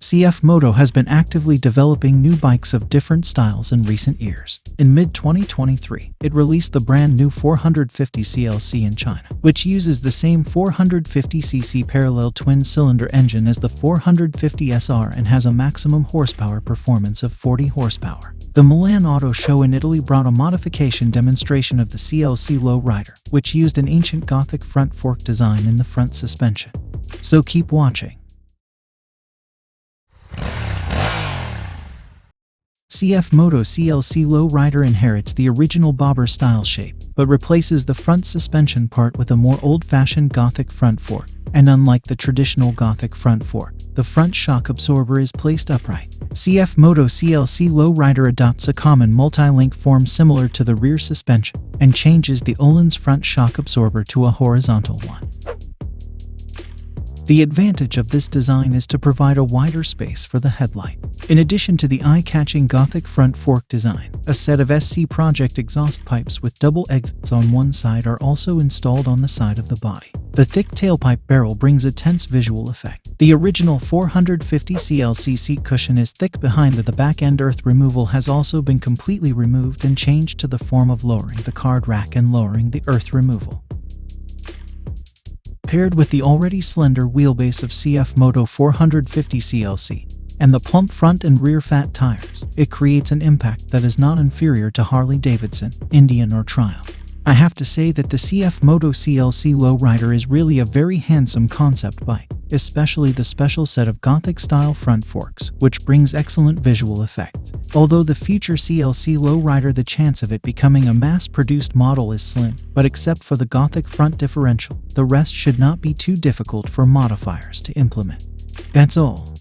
CFMoto has been actively developing new bikes of different styles in recent years. In mid-2023, it released the brand new 450 CL-C in China, which uses the same 450cc parallel twin-cylinder engine as the 450 SR and has a maximum horsepower performance of 40 horsepower. The Milan Auto Show in Italy brought a modification demonstration of the CL-C Low Rider, which used an ancient Gothic front fork design in the front suspension. So keep watching. CFMoto CL-C Low Rider inherits the original bobber style shape, but replaces the front suspension part with a more old-fashioned Gothic front fork. And unlike the traditional Gothic front fork, the front shock absorber is placed upright. CFMoto CL-C Low Rider adopts a common multi-link form similar to the rear suspension, and changes the Ohlins front shock absorber to a horizontal one. The advantage of this design is to provide a wider space for the headlight. In addition to the eye-catching Gothic front fork design, a set of SC Project exhaust pipes with double exits on one side are also installed on the side of the body. The thick tailpipe barrel brings a tense visual effect. The original 450 CL-C seat cushion is thick behind the back-end. Earth removal has also been completely removed and changed to the form of lowering the card rack and lowering the earth removal. Paired with the already slender wheelbase of CFMoto 450 CL-C and the plump front and rear fat tires, it creates an impact that is not inferior to Harley-Davidson, Indian or Triumph. I have to say that the CFMoto CL-C Low Rider is really a very handsome concept bike, especially the special set of Gothic-style front forks, which brings excellent visual effect. Although the future CL-C Low Rider, the chance of it becoming a mass-produced model is slim, but except for the Gothic front differential, the rest should not be too difficult for modifiers to implement. That's all.